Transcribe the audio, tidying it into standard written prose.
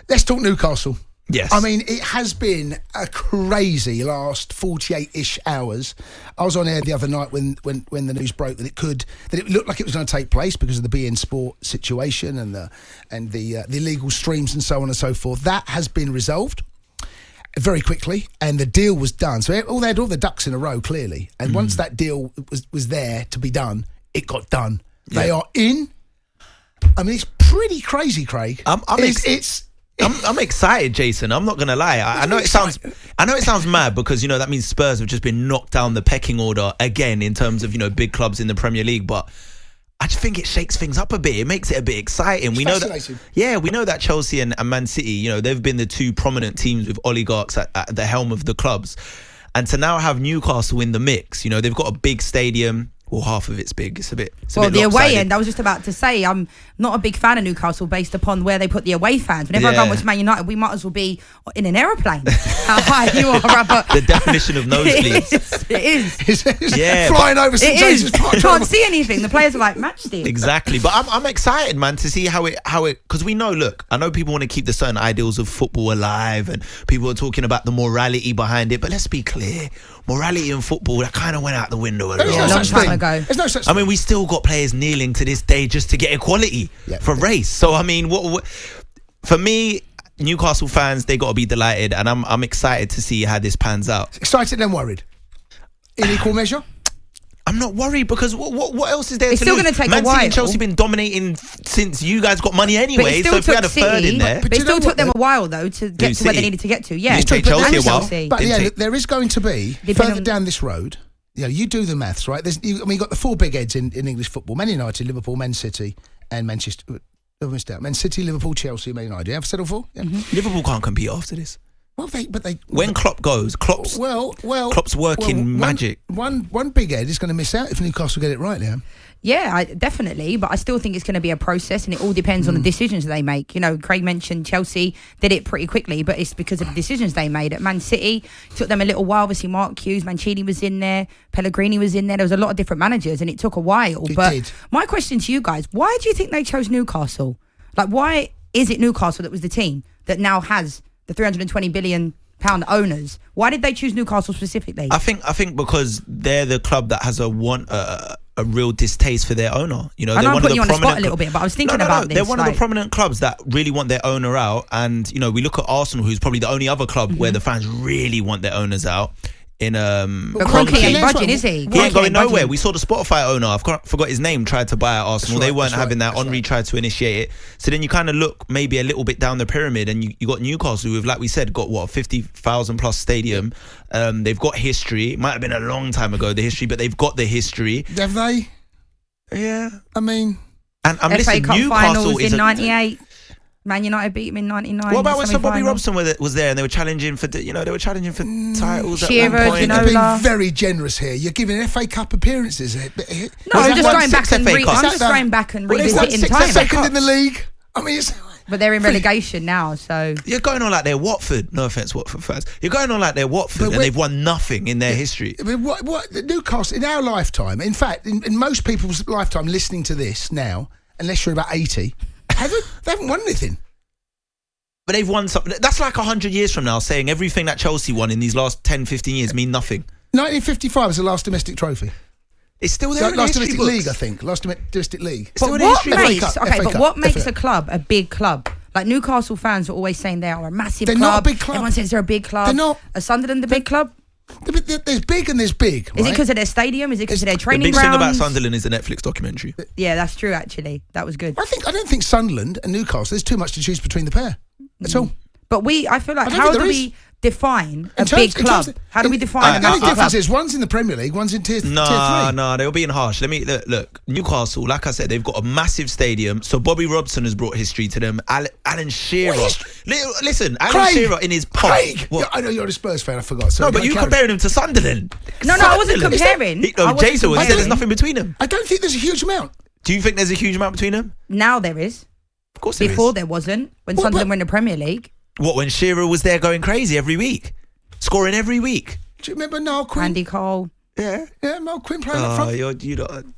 Let's talk Newcastle. Yes. I mean, it has been a crazy last 48-ish hours. I was on air the other night when the news broke that it looked like it was going to take place because of the BN Sport situation and the illegal streams and so on and so forth. That has been resolved very quickly, and the deal was done. So they had all the ducks in a row, clearly. And once that deal was there to be done, it got done. Yeah. They are in. I mean, it's pretty crazy, Craig. I'm excited, Jason. I'm not going to lie. I know it sounds mad because, that means Spurs have just been knocked down the pecking order again in terms of, big clubs in the Premier League. But I just think it shakes things up a bit. It makes it a bit exciting. We know that Chelsea and Man City, they've been the two prominent teams with oligarchs at the helm of the clubs. And to now have Newcastle in the mix, they've got a big stadium. Well, half of it's big. It's a bit the away end, I was just about to say, I'm not a big fan of Newcastle based upon where they put the away fans. Whenever I go and watch Man United, we might as well be in an aeroplane. How high you are, but the definition of nosebleeds. It is. Yeah, flying over St. James's Park. Can't see anything. The players are like, match this. Exactly. But I'm excited, man, to see how it, because we know, look, I know people want to keep the certain ideals of football alive and people are talking about the morality behind it, but let's be clear. Morality in football, that kind of went out the window a long time ago. There's no such thing. I mean, we still got players kneeling to this day just to get equality for race. So, I mean, what for me, Newcastle fans, they got to be delighted, and I'm excited to see how this pans out. Excited and worried. In equal measure? I'm not worried because what else is there it's to still lose? Going to take Man a while. City and Chelsea been dominating since you guys got money anyway. So if we had a third in there, but it still took them a while though to get to where they needed to get to. Yeah, it took Chelsea a while. But there is going to be further down this road. You do the maths, right? You've got the four big heads in English football: Man United, Liverpool, Man City, and Manchester. Man City, Liverpool, Chelsea, Man United. You have settled for? Yeah. Liverpool can't compete after this. Well, when Klopp goes, Klopp's working magic. One big head is going to miss out if Newcastle get it right, Liam. Yeah, definitely. But I still think it's going to be a process, and it all depends on the decisions they make. Craig mentioned Chelsea did it pretty quickly, but it's because of the decisions they made. At Man City, it took them a little while. Obviously, Mark Hughes, Mancini was in there, Pellegrini was in there. There was a lot of different managers, and it took a while. My question to you guys, why do you think they chose Newcastle? Like, why is it Newcastle that was the team that now has the £320 billion owners? Why did they choose Newcastle specifically? I think because they're the club that has a real distaste for their owner. They're one of the you on the spot a little bit, but I was thinking about this. They're one of the prominent clubs that really want their owner out, and we look at Arsenal, who's probably the only other club where the fans really want their owners out. But Kroenke ain't budging, is he? He ain't going nowhere. We saw the Spotify owner, I forgot his name, tried to buy out Arsenal. They weren't having that. Henry tried to initiate it. So then you kind of look maybe a little bit down the pyramid, and you got Newcastle, who've, like we said, got what, 50,000 plus stadium. They've got history. It might have been a long time ago, the history, but they've got the history. Have they? Yeah. I mean, and FA listen, Cup Newcastle finals in 98. Man United beat him in 99. What about when Sir Bobby Robson was there and they were challenging for titles Shearer, at one point? You're being very generous here. You're giving FA Cup appearances. No, I'm just going back and revisiting time. Second in the league. I mean, but they're in relegation now, so you're going on like they're Watford. No offense, Watford fans. You're going on like they're Watford, and they've won nothing in their history. I mean, what Newcastle in our lifetime? In fact, in most people's lifetime, listening to this now, unless you're about 80, they haven't won anything. But they've won something. That's like 100 years from now, saying everything that Chelsea won in these last 10, 15 years mean nothing. 1955 was the last domestic trophy. It's still there. Last domestic league, I think. Last domestic league. But what makes a club a big club? Like Newcastle fans are always saying they are a massive club. They're not a big club. Everyone says they're a big club. They're not. Are Sunderland the big club? There's big and there's big. Right? Is it because of their stadium? Is it because of their training grounds? The big thing about Sunderland is the Netflix documentary. Yeah, that's true. Actually, that was good. I don't think Sunderland and Newcastle. There's too much to choose between the pair. That's all. But I feel like, how do we define a big club? How do we define the only difference is one's in the Premier League, one's in tier 3. No, they were being harsh. Let me look. Newcastle, like I said, they've got a massive stadium. So Bobby Robson has brought history to them. Alan Shearer. Listen, Alan Shearer in his pop. I know you're a Spurs fan. I forgot. Sorry, no, but you comparing him to Sunderland. No, I wasn't comparing. Jason was saying there's nothing between them. I don't think there's a huge amount. Do you think there's a huge amount between them? Now there is. Of course there is. Before there wasn't. When Sunderland were in the Premier League. What, when Shearer was there going crazy every week? Scoring every week? Do you remember Noel Quinn? Andy Cole. Yeah, Noel Quinn playing up front. You don't.